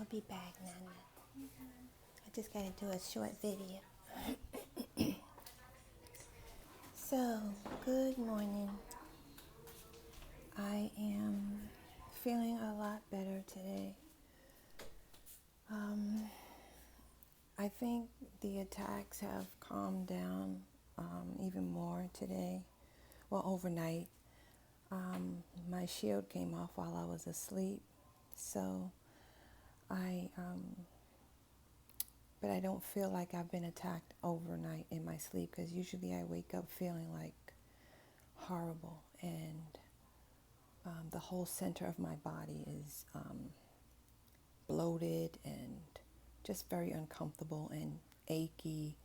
I'll be back, Nana. I just gotta do a short video. So, good morning. I am feeling a lot better today. I think the attacks have calmed down even more today. Well, overnight. My shield came off while I was asleep, so but I don't feel like I've been attacked overnight in my sleep, because usually I wake up feeling like horrible, and the whole center of my body is bloated and just very uncomfortable and achy,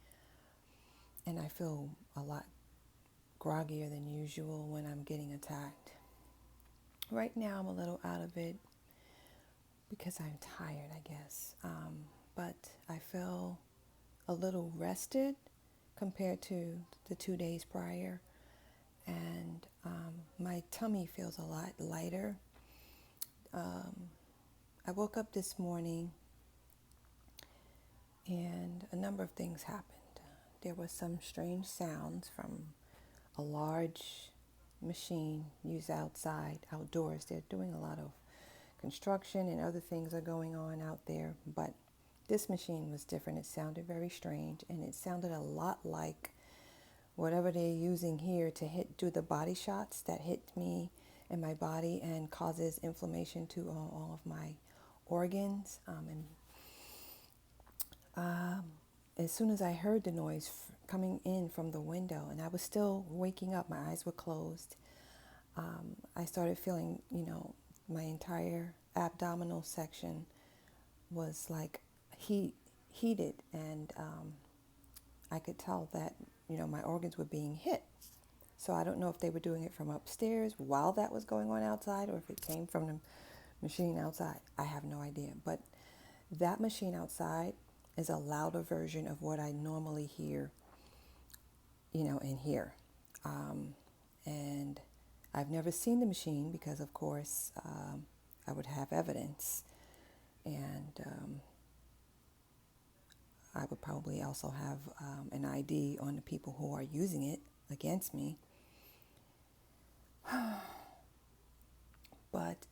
and I feel a lot groggier than usual when I'm getting attacked. Right now I'm a little out of it because I'm tired, I guess, but I feel a little rested compared to the 2 days prior, and my tummy feels a lot lighter. I woke up this morning and a number of things happened. There were some strange sounds from a large machine used outdoors. They're doing a lot of construction and other things are going on out there, but this machine was different. It sounded very strange, and it sounded a lot like whatever they're using here to do the body shots that hit me in my body and causes inflammation to all of my organs. As soon as I heard the noise coming in from the window, and I was still waking up, my eyes were closed, I started feeling, my entire abdominal section was like heated, and I could tell that, my organs were being hit. So I don't know if they were doing it from upstairs while that was going on outside, or if it came from the machine outside. I have no idea. But that machine outside is a louder version of what I normally hear, in here. And I've never seen the machine because, of course, I would have evidence. And I would probably also have an ID on the people who are using it against me. But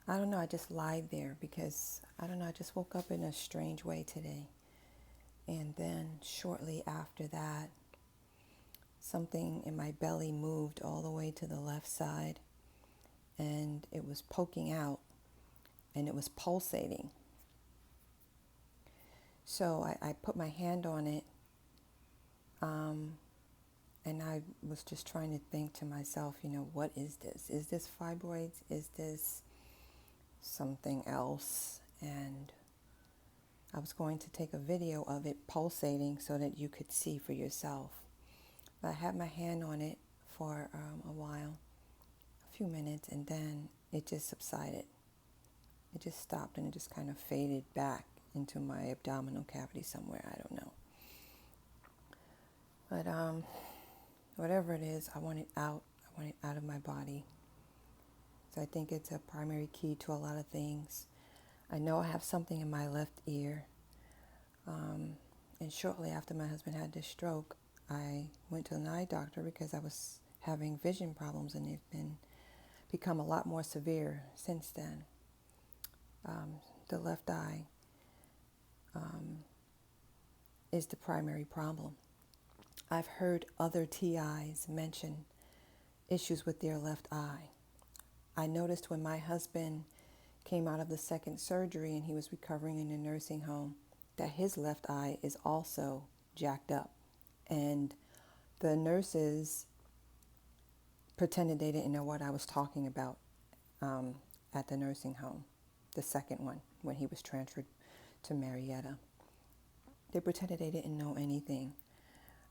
I don't know, I just lied there because, I don't know, I just woke up in a strange way today. And then shortly after that, something in my belly moved all the way to the left side, and it was poking out, and it was pulsating. So I put my hand on it, and I was just trying to think to myself, what is this? Is this fibroids? Is this something else? And I was going to take a video of it pulsating so that you could see for yourself. But I had my hand on it for a while, a few minutes, and then it just subsided. It just stopped, and it just kind of faded back into my abdominal cavity somewhere. I don't know. But whatever it is, I want it out. I want it out of my body. So I think it's a primary key to a lot of things. I know I have something in my left ear. And shortly after my husband had this stroke, I went to an eye doctor because I was having vision problems, and they've become a lot more severe since then. The left eye is the primary problem. I've heard other TIs mention issues with their left eye. I noticed when my husband came out of the second surgery and he was recovering in a nursing home that his left eye is also jacked up. And the nurses pretended they didn't know what I was talking about at the nursing home, the second one, when he was transferred to Marietta. They pretended they didn't know anything.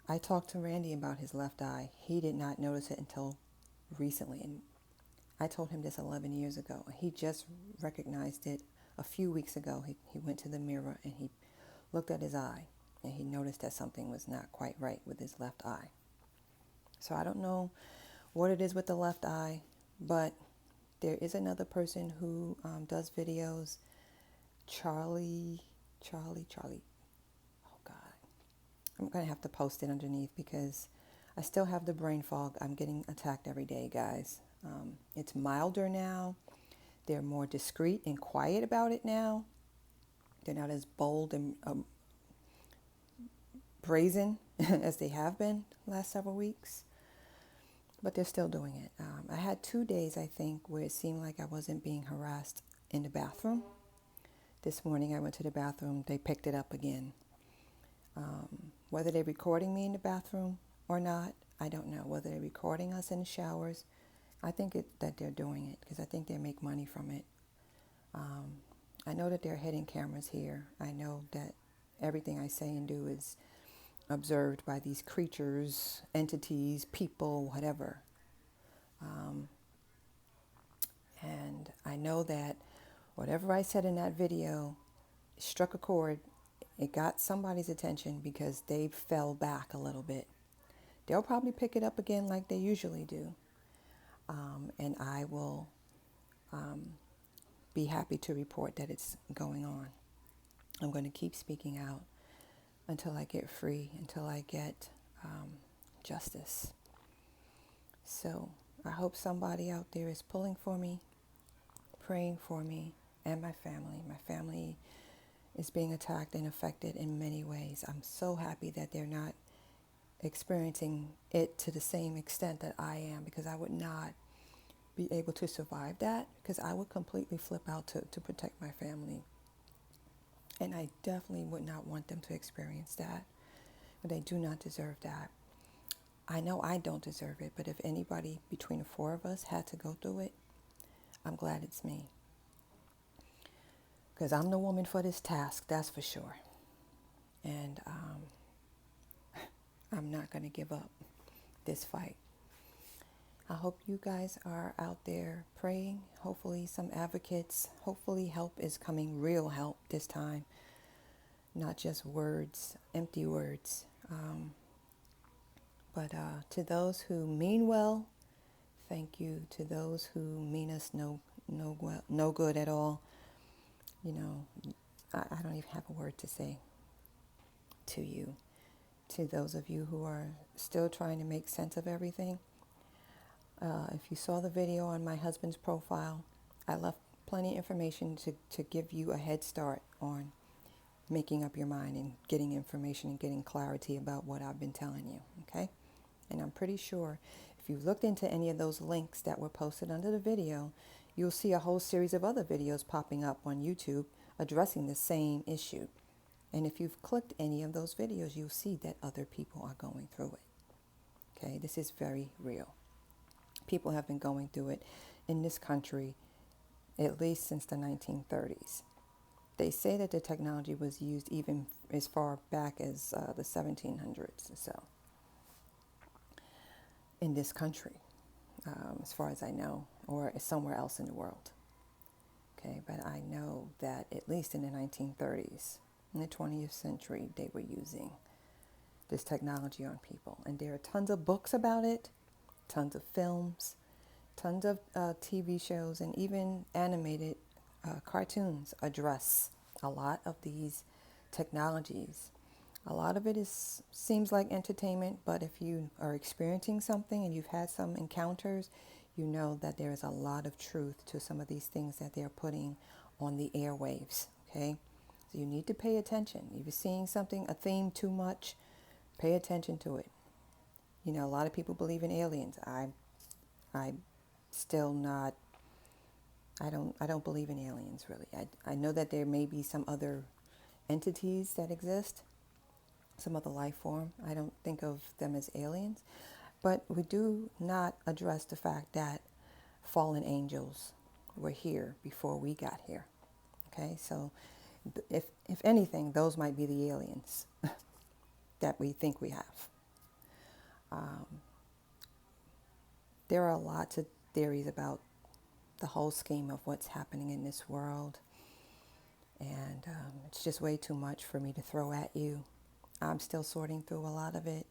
I talked to Randy about his left eye. He did not notice it until recently, and I told him this 11 years ago. He just recognized it a few weeks ago. He went to the mirror and he looked at his eye, and he noticed that something was not quite right with his left eye. So I don't know what it is with the left eye, but There is another person who does videos, Charlie. Oh God, I'm gonna have to post it underneath because I still have the brain fog. I'm getting attacked every day, guys. It's milder now. They're more discreet and quiet about it now. They're not as bold and brazen as they have been the last several weeks, but they're still doing it. I had 2 days, I think, where it seemed like I wasn't being harassed in the bathroom. This morning I went to the bathroom. They picked it up again. Whether they're recording me in the bathroom or not, I don't know. Whether they're recording us in the showers, I think that they're doing it because I think they make money from it. I know that they're hidden cameras here. I know that everything I say and do is observed by these creatures, entities, people, whatever. And I know that whatever I said in that video struck a chord. It got somebody's attention because they fell back a little bit. They'll probably pick it up again like they usually do. And I will be happy to report that it's going on. I'm going to keep speaking out until I get free, until I get justice. So I hope somebody out there is pulling for me, praying for me, and my family. My family is being attacked and affected in many ways. I'm so happy that they're not experiencing it to the same extent that I am, because I would not be able to survive that, because I would completely flip out to protect my family. And I definitely would not want them to experience that. But they do not deserve that. I know I don't deserve it, but if anybody between the four of us had to go through it, I'm glad it's me. Because I'm the woman for this task, that's for sure. And I'm not going to give up this fight. I hope you guys are out there praying. Hopefully some advocates, hopefully help is coming, real help this time. Not just words, empty words. But to those who mean well, thank you. To those who mean us no good at all, you know, I don't even have a word to say to you. To those of you who are still trying to make sense of everything, if you saw the video on my husband's profile, I left plenty of information to give you a head start on making up your mind and getting information and getting clarity about what I've been telling you, okay? And I'm pretty sure if you looked into any of those links that were posted under the video, you'll see a whole series of other videos popping up on YouTube addressing the same issue. And if you've clicked any of those videos, you'll see that other people are going through it. Okay, this is very real. People have been going through it in this country at least since the 1930s. They say that the technology was used even as far back as the 1700s or so in this country, as far as I know, or somewhere else in the world. Okay, but I know that at least in the 1930s, in the 20th century, they were using this technology on people. And there are tons of books about it, tons of films, tons of TV shows, and even animated cartoons address a lot of these technologies. A lot of it seems like entertainment, but if you are experiencing something and you've had some encounters, you know that there is a lot of truth to some of these things that they're putting on the airwaves, okay? So you need to pay attention. If you're seeing something, a theme too much, pay attention to it. You know, a lot of people believe in aliens. I'm still not, I don't believe in aliens, really. I know that there may be some other entities that exist, some other life form. I don't think of them as aliens. But we do not address the fact that fallen angels were here before we got here. Okay, so if anything, those might be the aliens that we think we have. There are lots of theories about the whole scheme of what's happening in this world. And it's just way too much for me to throw at you. I'm still sorting through a lot of it.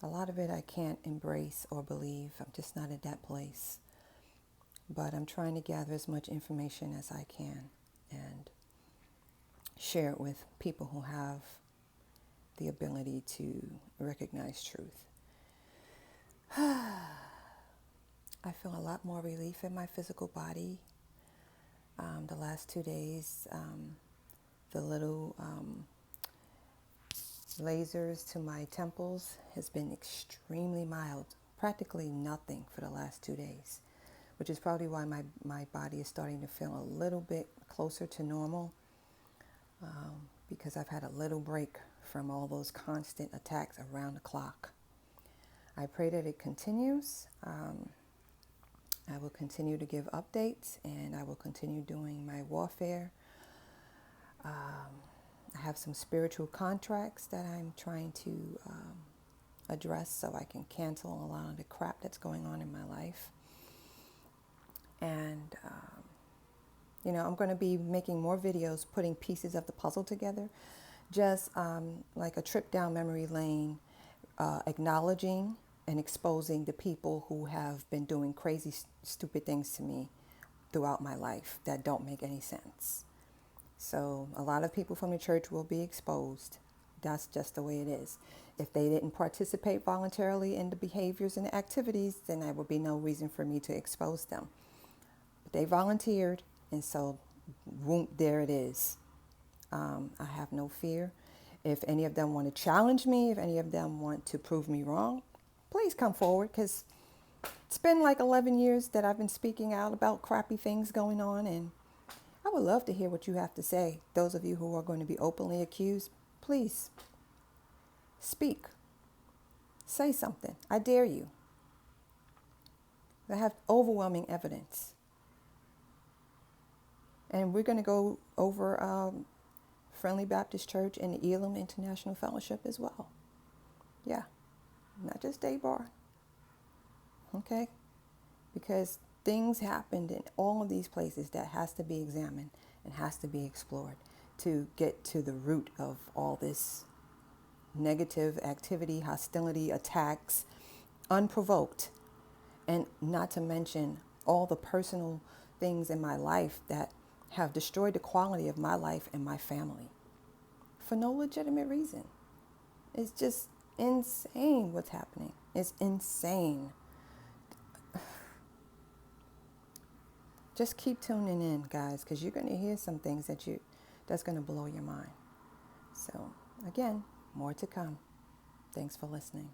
A lot of it I can't embrace or believe. I'm just not at that place. but I'm trying to gather as much information as I can and share it with people who have the ability to recognize truth. I feel a lot more relief in my physical body. The last 2 days, the little lasers to my temples has been extremely mild, practically nothing for the last 2 days, which is probably why my body is starting to feel a little bit closer to normal, because I've had a little break from all those constant attacks around the clock. I pray that it continues. I will continue to give updates, and I will continue doing my warfare. I have some spiritual contracts that I'm trying to address so I can cancel a lot of the crap that's going on in my life. And, I'm going to be making more videos, putting pieces of the puzzle together, just like a trip down memory lane, acknowledging and exposing the people who have been doing crazy, stupid things to me throughout my life that don't make any sense. So a lot of people from the church will be exposed. That's just the way it is. If they didn't participate voluntarily in the behaviors and the activities, then there would be no reason for me to expose them. But they volunteered, and so boom, there it is. I have no fear. If any of them want to challenge me, if any of them want to prove me wrong, please come forward, because it's been like 11 years that I've been speaking out about crappy things going on, and I would love to hear what you have to say. Those of you who are going to be openly accused, please speak. Say something. I dare you. I have overwhelming evidence. And we're going to go over Friendly Baptist Church and the Elam International Fellowship as well. Yeah. Not just Day Bar. Okay? Because things happened in all of these places that has to be examined and has to be explored to get to the root of all this negative activity, hostility, attacks, unprovoked, and not to mention all the personal things in my life that have destroyed the quality of my life and my family for no legitimate reason. It's just insane what's happening. It's insane. Just keep tuning in, guys, because you're going to hear some things that's going to blow your mind. So, again, more to come. Thanks for listening.